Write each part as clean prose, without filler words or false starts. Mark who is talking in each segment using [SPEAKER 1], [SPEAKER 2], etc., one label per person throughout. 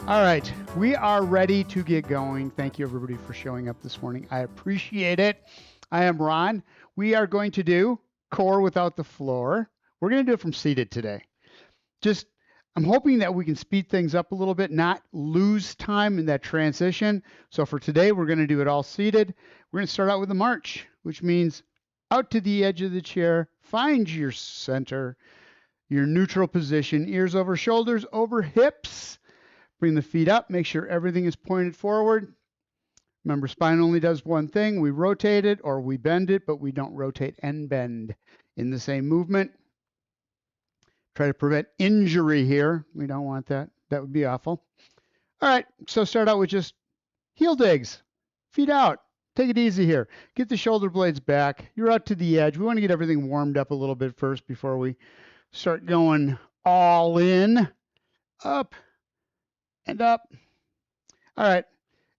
[SPEAKER 1] All right, we are ready to get going. Thank you, everybody, for showing up this morning. I appreciate it. I am Ron. We are going to do core without the floor. We're going to do it from seated today. I'm hoping that we can speed things up a little bit, not lose time in that transition. So for today, we're going to do it all seated. We're going to start out with a march, which means out to the edge of the chair, find your center, your neutral position, ears over shoulders, over hips. Bring the feet up, make sure everything is pointed forward. Remember, spine only does one thing. We rotate it or we bend it, but we don't rotate and bend in the same movement. Try to prevent injury here. We don't want that. That would be awful. All right, so start out with just heel digs, feet out. Take it easy here. Get the shoulder blades back. You're out to the edge. We want to get everything warmed up a little bit first before we start going all in. Up and up. All right,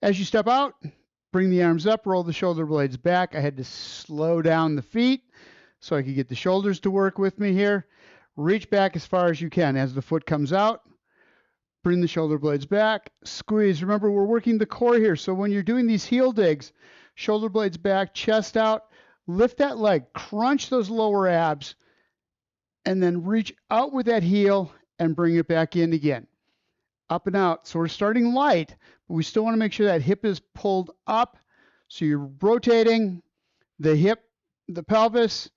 [SPEAKER 1] as you step out, bring the arms up, roll the shoulder blades back. I had to slow down the feet so I could get the shoulders to work with me here. Reach back as far as you can. As the foot comes out, bring the shoulder blades back, squeeze. Remember, we're working the core here, so when you're doing these heel digs, shoulder blades back, chest out, lift that leg, crunch those lower abs, and then reach out with that heel and bring it back in again. Up and out. So we're starting light, but we still want to make sure that hip is pulled up. So you're rotating the hip, the pelvis,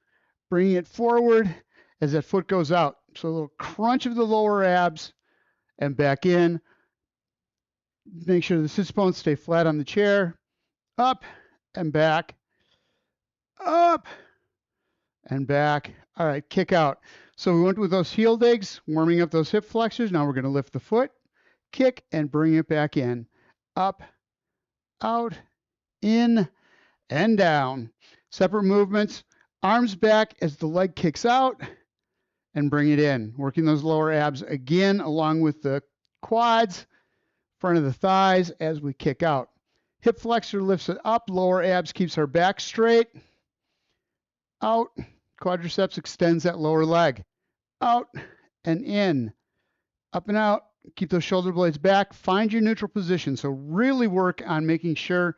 [SPEAKER 1] bringing it forward as that foot goes out. So a little crunch of the lower abs and back in. Make sure the sits bones stay flat on the chair. Up and back. Up and back. All right, kick out. So we went with those heel digs, warming up those hip flexors. Now we're going to lift the foot, kick, and bring it back in. Up, out, in, and down. Separate movements. Arms back as the leg kicks out and bring it in. Working those lower abs again along with the quads, front of the thighs as we kick out. Hip flexor lifts it up. Lower abs keeps our back straight. Out. Quadriceps extends that lower leg. Out and in. Up and out. Keep those shoulder blades back. Find your neutral position. So really work on making sure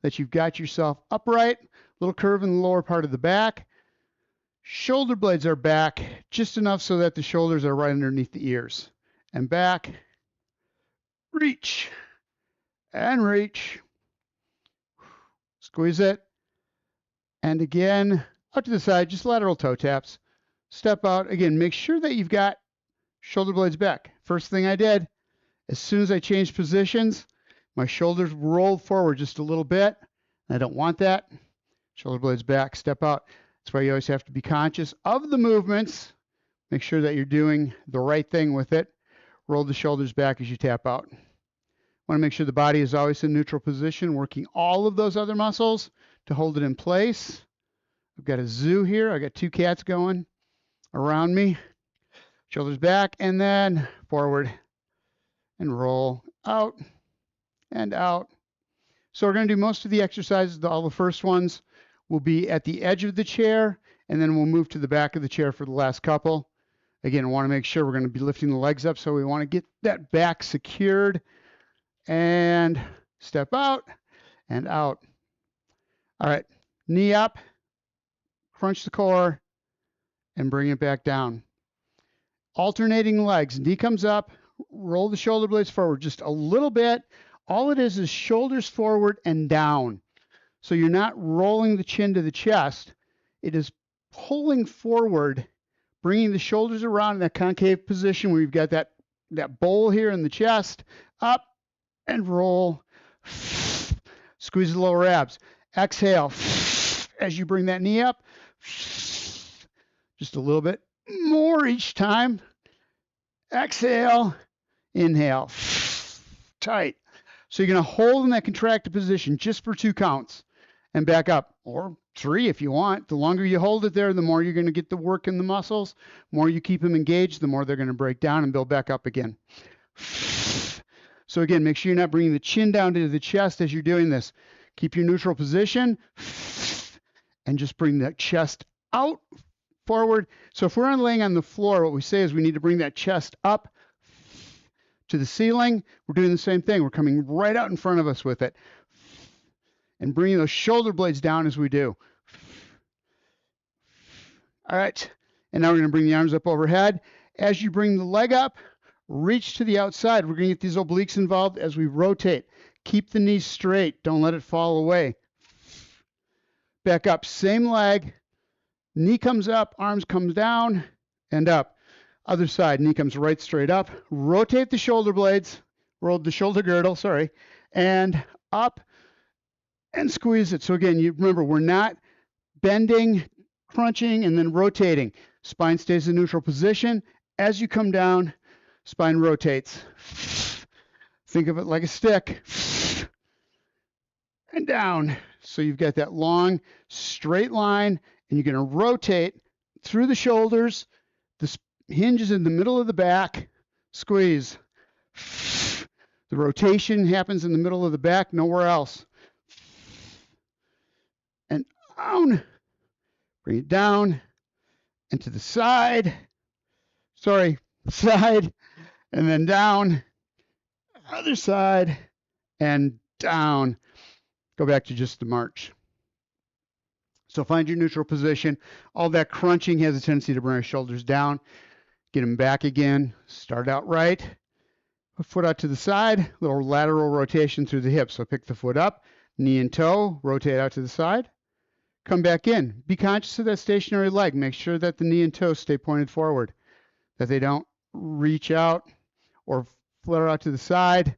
[SPEAKER 1] that you've got yourself upright. Little curve in the lower part of the back. Shoulder blades are back just enough so that the shoulders are right underneath the ears. And back. Reach. And reach. Squeeze it. And again, out to the side, just lateral toe taps. Step out. Again, make sure that you've got shoulder blades back. First thing I did, as soon as I changed positions, my shoulders rolled forward just a little bit. I don't want that. Shoulder blades back, step out. That's why you always have to be conscious of the movements. Make sure that you're doing the right thing with it. Roll the shoulders back as you tap out. Want to make sure the body is always in neutral position, working all of those other muscles to hold it in place. I've got a zoo here. I got two cats going around me. Shoulders back and then forward and roll out and out. So we're going to do most of the exercises. All the first ones will be at the edge of the chair, and then we'll move to the back of the chair for the last couple. Again, I want to make sure we're going to be lifting the legs up, so we want to get that back secured and step out and out. All right, knee up, crunch the core, and bring it back down. Alternating legs. Knee comes up, roll the shoulder blades forward just a little bit. All it is shoulders forward and down. So you're not rolling the chin to the chest. It is pulling forward, bringing the shoulders around in that concave position where you've got that bowl here in the chest. Up and roll. Squeeze the lower abs. Exhale as you bring that knee up. Just a little bit more each time. Exhale, inhale, tight. So you're going to hold in that contracted position just for 2 counts and back up, or 3 if you want. The longer you hold it there, the more you're going to get the work in the muscles. The more you keep them engaged, the more they're going to break down and build back up again. So again, make sure you're not bringing the chin down to the chest as you're doing this. Keep your neutral position and just bring that chest out, forward. So if we're laying on the floor, what we say is we need to bring that chest up to the ceiling. We're doing the same thing. We're coming right out in front of us with it and bringing those shoulder blades down as we do. All right. And now we're going to bring the arms up overhead. As you bring the leg up, reach to the outside. We're going to get these obliques involved as we rotate. Keep the knees straight. Don't let it fall away. Back up. Same leg. Knee comes up, arms comes down and up. Other side, knee comes right straight up. Rotate the shoulder blades, roll the shoulder girdle, sorry, and up and squeeze it. So again, you remember, we're not bending, crunching, and then rotating. Spine stays in neutral position. As you come down, spine rotates. Think of it like a stick. And down. So you've got that long, straight line, and you're going to rotate through the shoulders. The hinge is in the middle of the back. Squeeze. The rotation happens in the middle of the back, nowhere else. And down. Bring it down and to the side. Sorry, side, and then down. Other side and down. Go back to just the march. So find your neutral position. All that crunching has a tendency to bring our shoulders down. Get them back again. Start out right. Put foot out to the side. Little lateral rotation through the hips. So pick the foot up, knee and toe, rotate out to the side. Come back in. Be conscious of that stationary leg. Make sure that the knee and toe stay pointed forward, that they don't reach out or flare out to the side.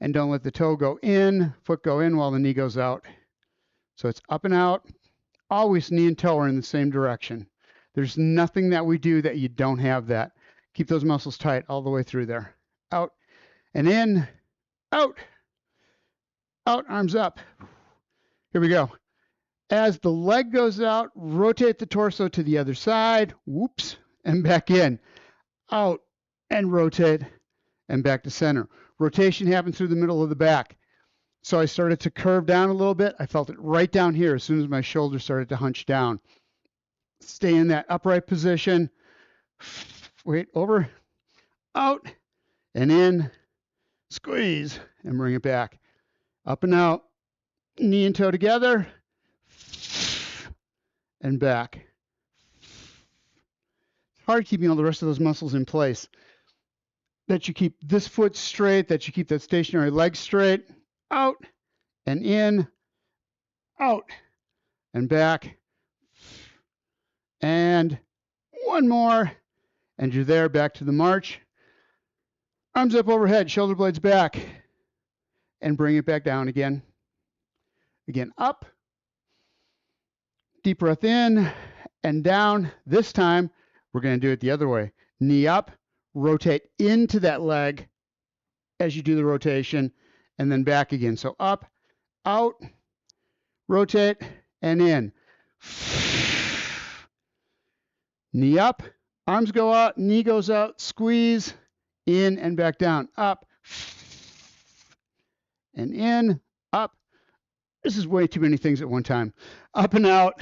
[SPEAKER 1] And don't let the toe go in, foot go in while the knee goes out. So it's up and out. Always knee and toe are in the same direction. There's nothing that we do that you don't have that. Keep those muscles tight all the way through there. Out and in, out, out, arms up. Here we go. As the leg goes out, rotate the torso to the other side. Whoops, and back in. Out and rotate and back to center. Rotation happens through the middle of the back. So I started to curve down a little bit. I felt it right down here as soon as my shoulders started to hunch down. Stay in that upright position. Wait, over, out, and in. Squeeze, and bring it back. Up and out. Knee and toe together. And back. It's hard keeping all the rest of those muscles in place. That you keep this foot straight, that you keep that stationary leg straight. Out and in, out and back. And one more. And you're there, back to the march. Arms up overhead, shoulder blades back. And bring it back down again. Again, up. Deep breath in and down. This time, we're going to do it the other way. Knee up, rotate into that leg as you do the rotation, and then back again. So up, out, rotate, and in. Knee up, arms go out, knee goes out, squeeze, in and back down, up, and in, up. This is way too many things at one time. Up and out,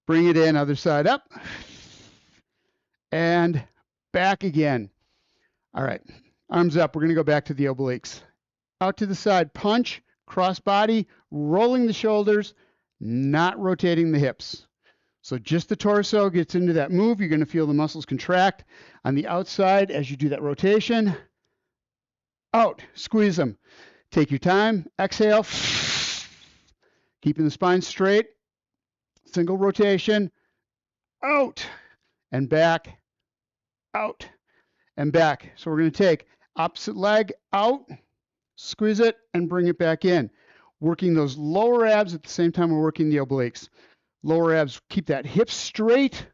[SPEAKER 1] bring it in, other side up, and back again. All right, arms up. We're going to go back to the obliques. Out to the side, punch, cross body, rolling the shoulders, not rotating the hips. So just the torso gets into that move. You're going to feel the muscles contract on the outside as you do that rotation. Out, squeeze them. Take your time, exhale, keeping the spine straight. Single rotation, out and back, out and back. So we're going to take opposite leg out, squeeze it, and bring it back in. Working those lower abs at the same time we're working the obliques. Lower abs, keep that hip straight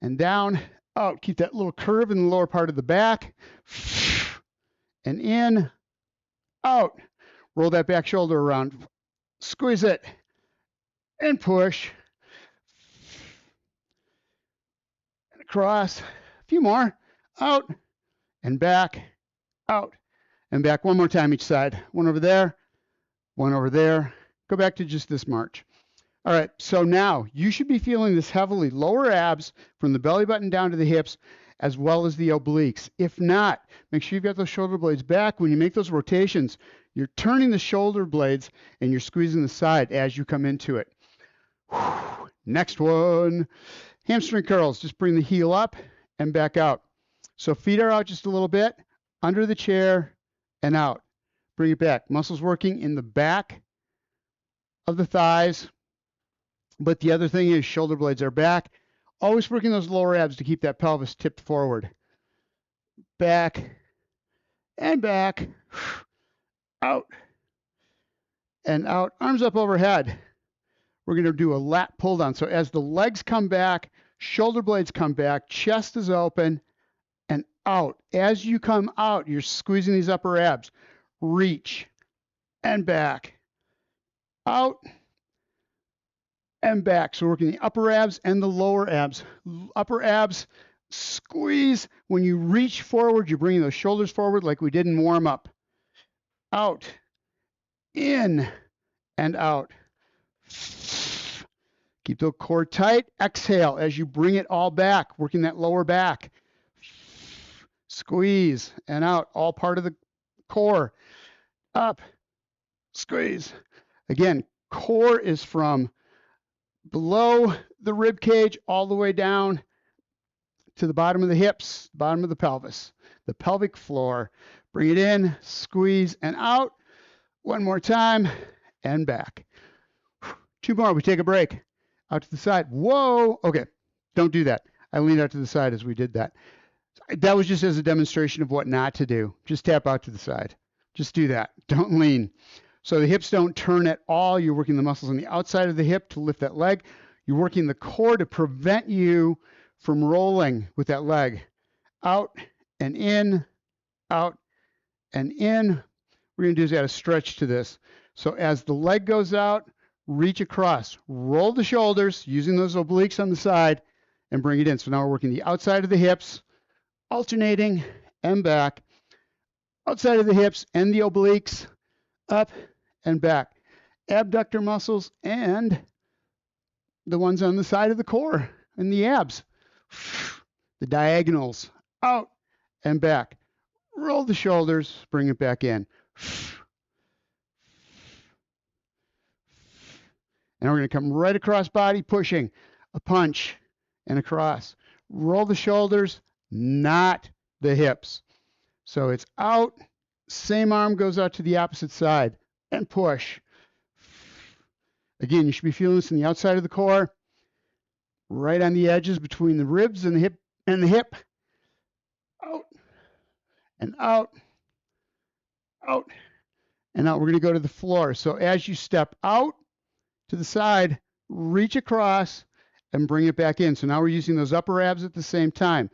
[SPEAKER 1] and down, out. Keep that little curve in the lower part of the back. And in, out. Roll that back shoulder around. Squeeze it and push. And across. A few more. Out and back, out and back. One more time each side. One over there, one over there. Go back to just this march. All right, so now you should be feeling this heavily lower abs from the belly button down to the hips as well as the obliques. If not, make sure you've got those shoulder blades back. When you make those rotations, you're turning the shoulder blades and you're squeezing the side as you come into it. Next one, hamstring curls. Just bring the heel up and back out. So feet are out just a little bit, under the chair and out. Bring it back. Muscles working in the back of the thighs. But the other thing is shoulder blades are back. Always working those lower abs to keep that pelvis tipped forward. Back and back. Out and out. Arms up overhead. We're going to do a lat pull down. So as the legs come back, shoulder blades come back, chest is open, and out. As you come out, you're squeezing these upper abs. Reach and back. Out and back. So we're working the upper abs and the lower abs. Upper abs, squeeze. When you reach forward, you're bringing those shoulders forward like we did in warm up. Out, in, and out. Keep the core tight. Exhale as you bring it all back, working that lower back. Squeeze and out, all part of the core. Up, squeeze. Again, core is from below the rib cage all the way down to the bottom of the hips, bottom of the pelvis, the pelvic floor. Bring it in, squeeze and out. One more time and back. Two more. We take a break. Out to the side. Whoa. Okay. Don't do that. I leaned out to the side as we did that. That was just as a demonstration of what not to do. Just tap out to the side. Just do that. Don't lean. So the hips don't turn at all. You're working the muscles on the outside of the hip to lift that leg. You're working the core to prevent you from rolling with that leg. Out and in, out and in. We're going to do is add a stretch to this. So as the leg goes out, reach across, roll the shoulders using those obliques on the side and bring it in. So now we're working the outside of the hips, alternating and back, outside of the hips and the obliques, up and back. Abductor muscles and the ones on the side of the core and the abs. The diagonals, out and back. Roll the shoulders, bring it back in. And we're going to come right across body, pushing a punch and across. Roll the shoulders, not the hips. So it's out, same arm goes out to the opposite side and push. Again, you should be feeling this in the outside of the core, right on the edges between the ribs and the hip. Out and out, out and out. We're going to go to the floor. So as you step out to the side, reach across and bring it back in. So now we're using those upper abs at the same time.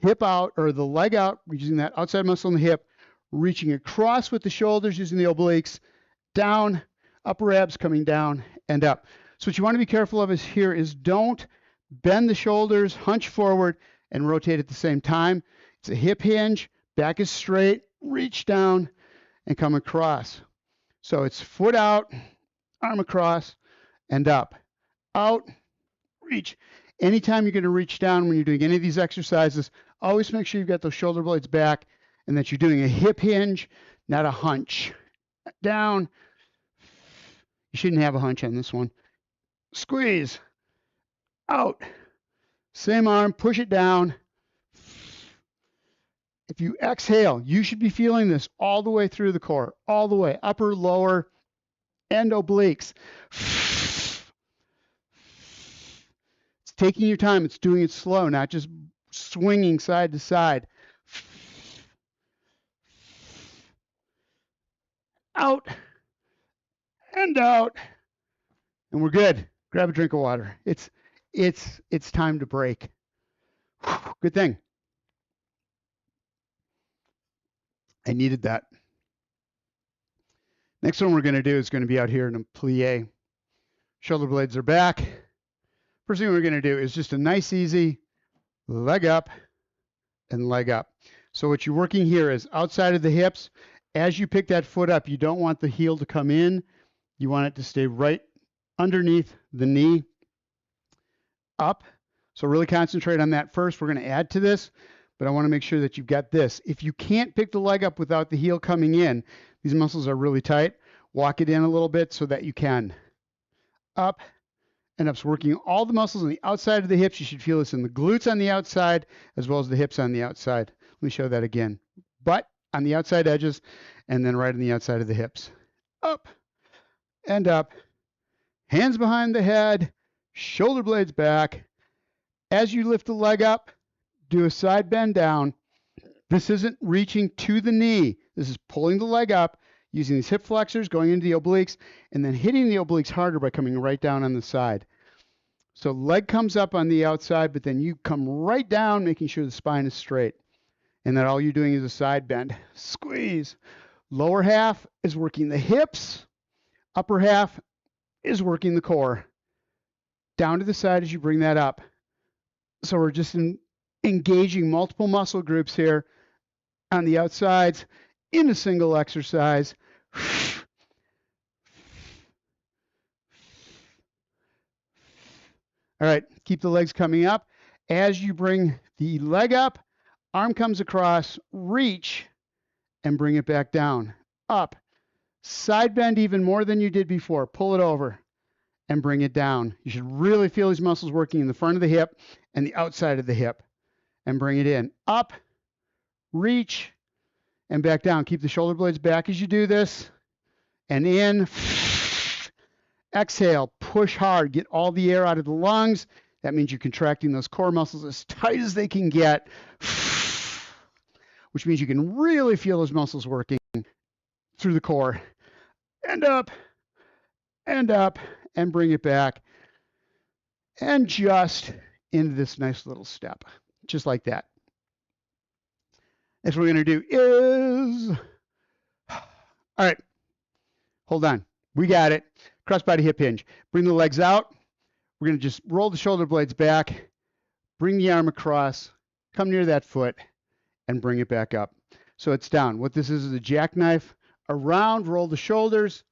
[SPEAKER 1] Hip out, or the leg out, we're using that outside muscle in the hip, reaching across with the shoulders using the obliques, down, upper abs coming down and up. So what you want to be careful of here is don't bend the shoulders, hunch forward, and rotate at the same time. It's a hip hinge, back is straight, reach down, and come across. So it's foot out, arm across, and up. Out, reach. Anytime you're going to reach down when you're doing any of these exercises, always make sure you've got those shoulder blades back and that you're doing a hip hinge, not a hunch. Down. You shouldn't have a hunch on this one. Squeeze. Out. Same arm, push it down. If you exhale, you should be feeling this all the way through the core, all the way, upper, lower, and obliques. It's taking your time. It's doing it slow, not just swinging side to side. Out and out. And we're good. Grab a drink of water. It's time to break. Good thing. I needed that. Next one we're going to do is going to be out here in a plie. Shoulder blades are back. First thing we're going to do is just a nice, easy leg up and leg up. So what you're working here is outside of the hips. As you pick that foot up, you don't want the heel to come in. You want it to stay right underneath the knee. Up, So really concentrate on that first. We're going to add to this, but I want to make sure that you've got this. If you can't pick the leg up without the heel coming in, these muscles are really tight. Walk it in a little bit so that you can. Up and up. So working all the muscles on the outside of the hips. You should feel this in the glutes on the outside as well as the hips on the outside. Let me show that again. Butt on the outside edges and then right on the outside of the hips. Up and up. Hands behind the head, shoulder blades back. As you lift the leg up, do a side bend down. This isn't reaching to the knee. This is pulling the leg up, using these hip flexors, going into the obliques, and then hitting the obliques harder by coming right down on the side. So leg comes up on the outside, but then you come right down, making sure the spine is straight. And then all you're doing is a side bend. Squeeze. Lower half is working the hips. Upper half is working the core. Down to the side as you bring that up. So we're just engaging multiple muscle groups here on the outsides in a single exercise. All right, keep the legs coming up. As you bring the leg up, arm comes across, reach, and bring it back down. Up. Side bend even more than you did before. Pull it over and bring it down. You should really feel these muscles working in the front of the hip and the outside of the hip. And bring it in. Up, reach, and back down. Keep the shoulder blades back as you do this. And in. Exhale, push hard. Get all the air out of the lungs. That means you're contracting those core muscles as tight as they can get, which means you can really feel those muscles working through the core. And up, and bring it back. And just into this nice little step. Just like that. Next what we're going to do is, all right, hold on. We got it. Crossbody hip hinge. Bring the legs out. We're going to just roll the shoulder blades back, bring the arm across, come near that foot, and bring it back up. So it's down. What this is a jackknife around, roll the shoulders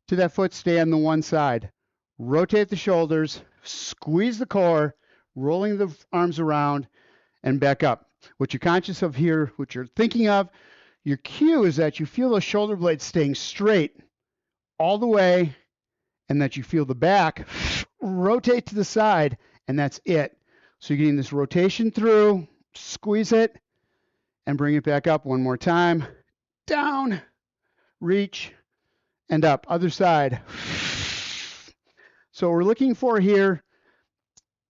[SPEAKER 1] to that foot, stay on the one side. Rotate the shoulders, squeeze the core, rolling the arms around, and back up. What you're conscious of here, what you're thinking of, your cue is that you feel those shoulder blades staying straight all the way, and that you feel the back rotate to the side, and that's it. So you're getting this rotation through, squeeze it, and bring it back up one more time. Down, reach, and up. Other side. So what we're looking for here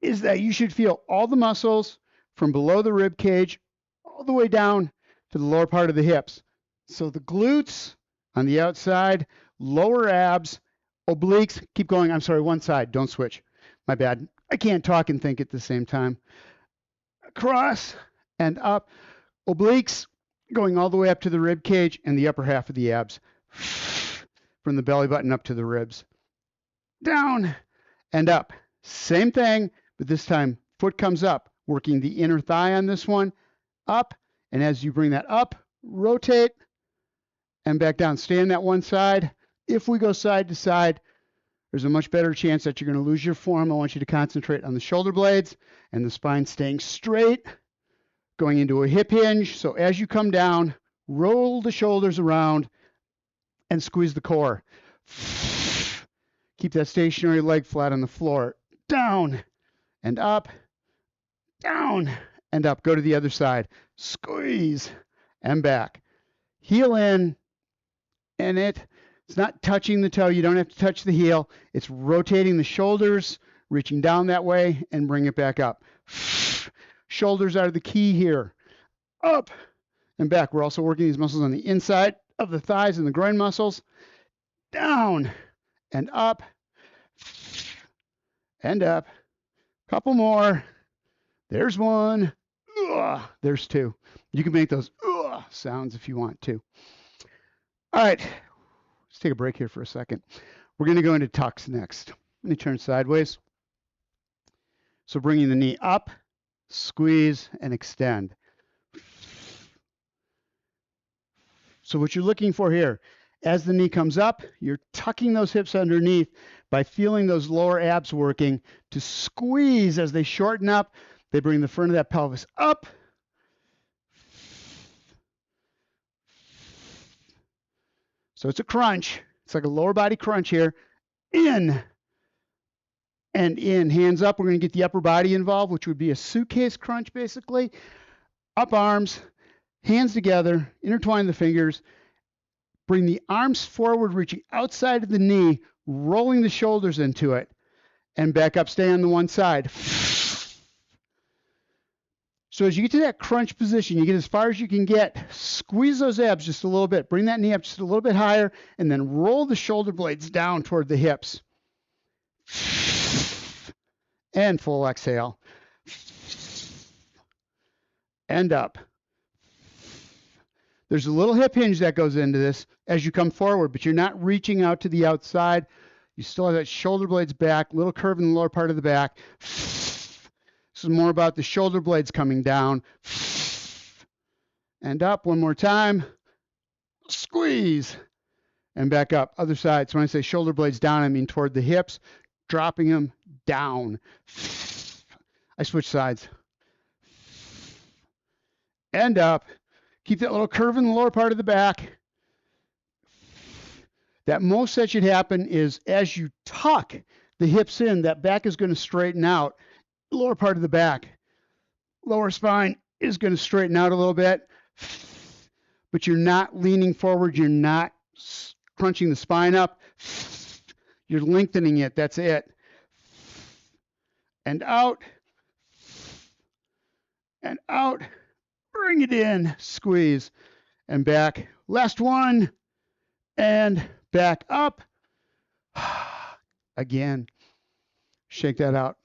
[SPEAKER 1] is that you should feel all the muscles from below the rib cage all the way down to the lower part of the hips. So the glutes on the outside, lower abs, obliques, keep going. I'm sorry, one side, don't switch. My bad. I can't talk and think at the same time. Across and up. Obliques going all the way up to the rib cage and the upper half of the abs. From the belly button up to the ribs. Down and up. Same thing, but this time foot comes up, working the inner thigh on this one. Up, and as you bring that up, rotate and back down. Stay on that one side. If we go side to side, there's a much better chance that you're going to lose your form. I want you to concentrate on the shoulder blades and the spine staying straight, going into a hip hinge. So as you come down, roll the shoulders around and squeeze the core. Keep that stationary leg flat on the floor. Down and up, down and up. Go to the other side. Squeeze and back. Heel in, and it's not touching the toe. You don't have to touch the heel. It's rotating the shoulders, reaching down that way, and bring it back up. Shoulders are the key here. Up and back. We're also working these muscles on the inside of the thighs and the groin muscles. Down and up and up. Couple more. There's one. There's two. You can make those sounds if you want to. All right. Let's take a break here for a second. We're going to go into tucks next. Let me turn sideways. So bringing the knee up, squeeze, and extend. So what you're looking for here, As the knee comes up, you're tucking those hips underneath by feeling those lower abs working to squeeze as they shorten up. They bring the front of that pelvis up. So it's a crunch. It's like a lower body crunch here. In and in. Hands up. We're going to get the upper body involved, which would be a suitcase crunch, basically. Up arms, hands together, intertwine the fingers. Bring the arms forward, reaching outside of the knee, rolling the shoulders into it, and back up. Stay on the one side. So as you get to that crunch position, you get as far as you can get. Squeeze those abs just a little bit. Bring that knee up just a little bit higher, and then roll the shoulder blades down toward the hips. And full exhale. And up. There's a little hip hinge that goes into this as you come forward, but you're not reaching out to the outside. You still have that shoulder blades back, little curve in the lower part of the back. This is more about the shoulder blades coming down. And up one more time. Squeeze. And back up. Other side. So when I say shoulder blades down, I mean toward the hips, dropping them down. I switch sides. And up. Keep that little curve in the lower part of the back. That most that should happen is as you tuck the hips in, that back is going to straighten out. Lower part of the back. Lower spine is going to straighten out a little bit. But you're not leaning forward. You're not crunching the spine up. You're lengthening it. That's it. And out. And out. Bring it in, squeeze, and back. Last one, and back up. Again, shake that out.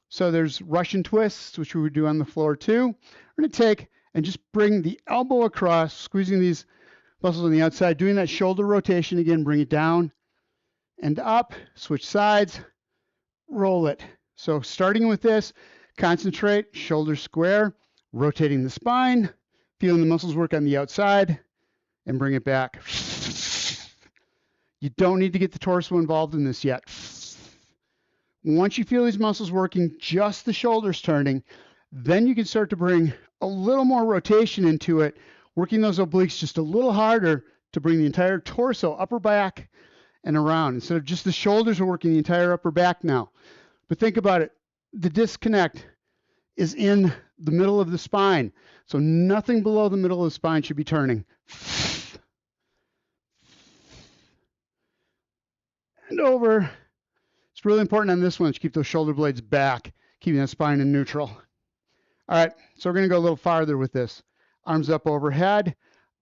[SPEAKER 1] So there's Russian twists, which we would do on the floor too. We're going to take and just bring the elbow across, squeezing these muscles on the outside, doing that shoulder rotation again, bring it down and up, switch sides, roll it. So starting with this, concentrate, shoulder square, rotating the spine, feeling the muscles work on the outside, and bring it back. You don't need to get the torso involved in this yet. Once you feel these muscles working, just the shoulders turning, then you can start to bring a little more rotation into it, working those obliques just a little harder to bring the entire torso, upper back, and around. Instead of just the shoulders, we're working the entire upper back now. But think about it. The disconnect is in the middle of the spine. So nothing below the middle of the spine should be turning. And over. It's really important on this one to keep those shoulder blades back, keeping that spine in neutral. All right, so we're going to go a little farther with this. Arms up overhead,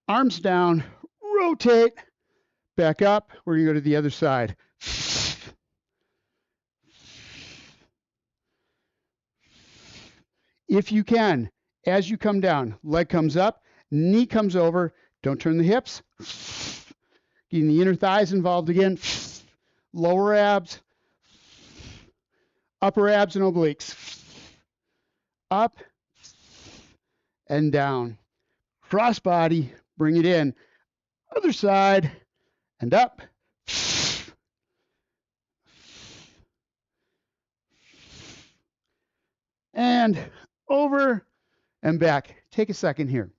[SPEAKER 1] arms down, rotate, back up. We're going to go to the other side. If you can, as you come down, leg comes up, knee comes over, don't turn the hips. Getting the inner thighs involved again. Lower abs, upper abs and obliques. Up and down. Cross body, bring it in. Other side and up. And over and back. Take a second here.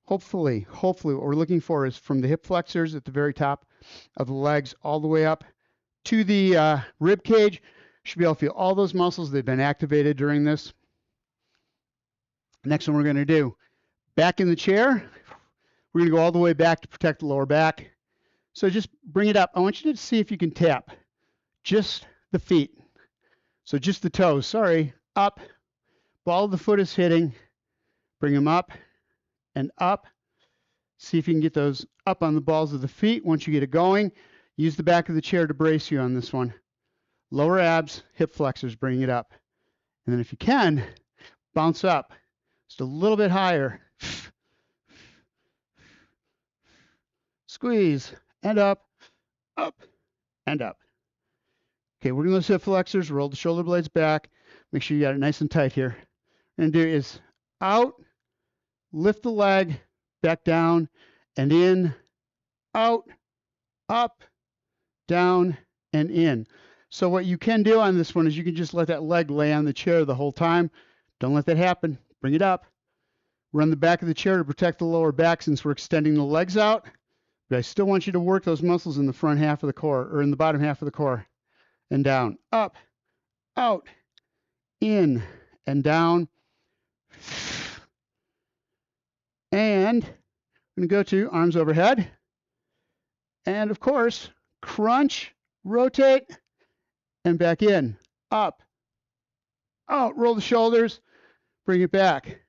[SPEAKER 1] Hopefully what we're looking for is from the hip flexors at the very top of the legs all the way up to the rib cage. Should be able to feel all those muscles that have been activated during this. Next one we're going to do, back in the chair. We're going to go all the way back to protect the lower back. So just bring it up. I want you to see if you can tap just the feet. So just the toes, sorry, up. Ball of the foot is hitting. Bring them up and up. See if you can get those up on the balls of the feet. Once you get it going, use the back of the chair to brace you on this one. Lower abs, hip flexors, bring it up. And then if you can, bounce up just a little bit higher. Squeeze and up, and up. Okay, we're going to those hip flexors, roll the shoulder blades back. Make sure you got it nice and tight here. What we're going to do is out, lift the leg, back down, and in, out, up, down, and in. So what you can do on this one is you can just let that leg lay on the chair the whole time. Don't let that happen. Bring it up. Run the back of the chair to protect the lower back since we're extending the legs out. But I still want you to work those muscles in the front half of the core, or in the bottom half of the core. And down, up, out, in, and down. And I'm going to go to arms overhead. And of course, crunch, rotate, and back in, up, out, roll the shoulders, bring it back.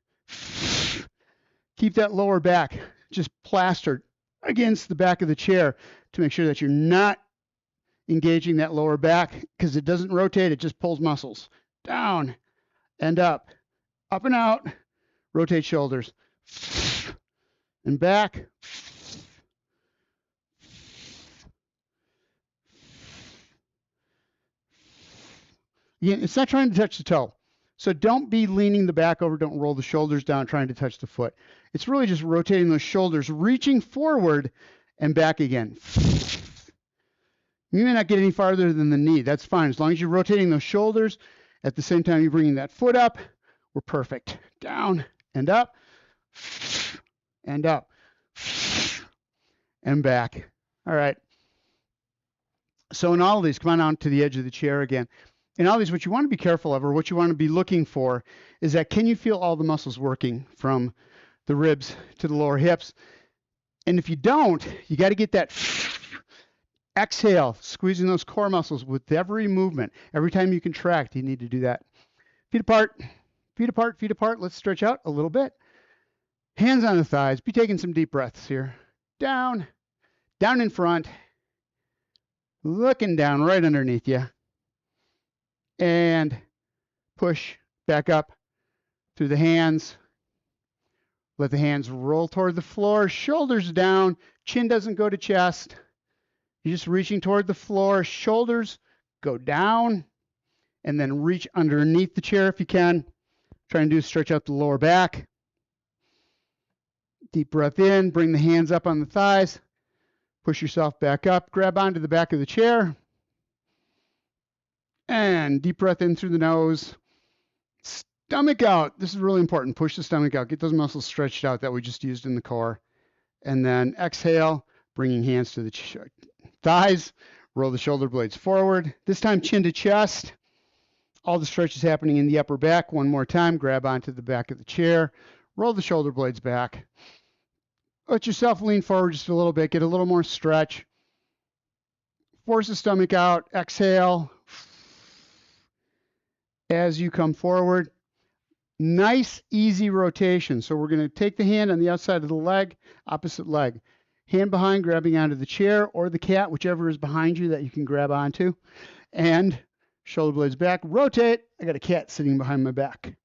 [SPEAKER 1] Keep that lower back just plastered against the back of the chair to make sure that you're not engaging that lower back, because it doesn't rotate, it just pulls muscles. Down and up and out, rotate shoulders, and back. Again, it's not trying to touch the toe. So don't be leaning the back over. Don't roll the shoulders down trying to touch the foot. It's really just rotating those shoulders, reaching forward and back again. You may not get any farther than the knee. That's fine. As long as you're rotating those shoulders, at the same time you're bringing that foot up, we're perfect. Down and up and up and back. All right. So in all of these, come on out to the edge of the chair again. In all these, what you want to be careful of, or what you want to be looking for, is that can you feel all the muscles working from the ribs to the lower hips? And if you don't, you got to get that exhale, squeezing those core muscles with every movement. Every time you contract, you need to do that. Feet apart, feet apart, feet apart. Let's stretch out a little bit. Hands on the thighs. Be taking some deep breaths here. Down, down in front, looking down right underneath you. And push back up through the hands. Let the hands roll toward the floor, shoulders down, chin doesn't go to chest. You're just reaching toward the floor, shoulders go down, and then reach underneath the chair if you can. Try and stretch out the lower back. Deep breath in, bring the hands up on the thighs, push yourself back up, grab onto the back of the chair. And deep breath in through the nose. Stomach out. This is really important. Push the stomach out. Get those muscles stretched out that we just used in the core. And then exhale, bringing hands to the thighs. Roll the shoulder blades forward. This time chin to chest. All the stretch is happening in the upper back. One more time. Grab onto the back of the chair. Roll the shoulder blades back. Let yourself lean forward just a little bit. Get a little more stretch. Force the stomach out. Exhale. As you come forward, nice, easy rotation. So we're going to take the hand on the outside of the leg, opposite leg. Hand behind, grabbing onto the chair or the cat, whichever is behind you that you can grab onto. And shoulder blades back, rotate. I got a cat sitting behind my back.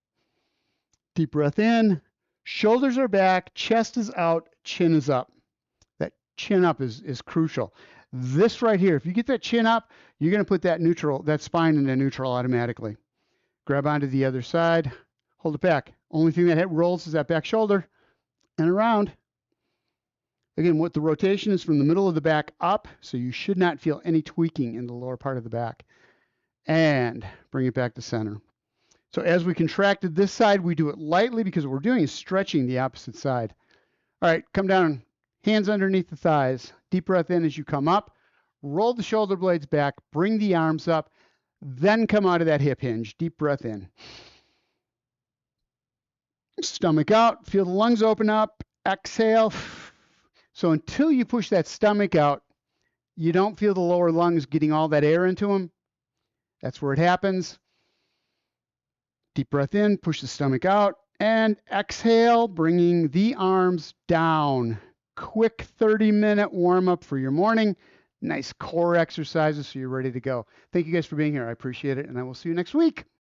[SPEAKER 1] Deep breath in, shoulders are back, chest is out, chin is up. That chin up is crucial. This right here, if you get that chin up, you're going to put that spine into neutral automatically. Grab onto the other side, hold it back. Only thing that rolls is that back shoulder and around. Again, what the rotation is from the middle of the back up, so you should not feel any tweaking in the lower part of the back. And bring it back to center. So as we contracted this side, we do it lightly because what we're doing is stretching the opposite side. All right, come down, hands underneath the thighs. Deep breath in as you come up. Roll the shoulder blades back, bring the arms up. Then come out of that hip hinge. Deep breath in. Stomach out. Feel the lungs open up. Exhale. So until you push that stomach out, you don't feel the lower lungs getting all that air into them. That's where it happens. Deep breath in. Push the stomach out. And exhale, bringing the arms down. Quick 30-minute warm-up for your morning. Nice core exercises so you're ready to go. Thank you guys for being here. I appreciate it, and I will see you next week.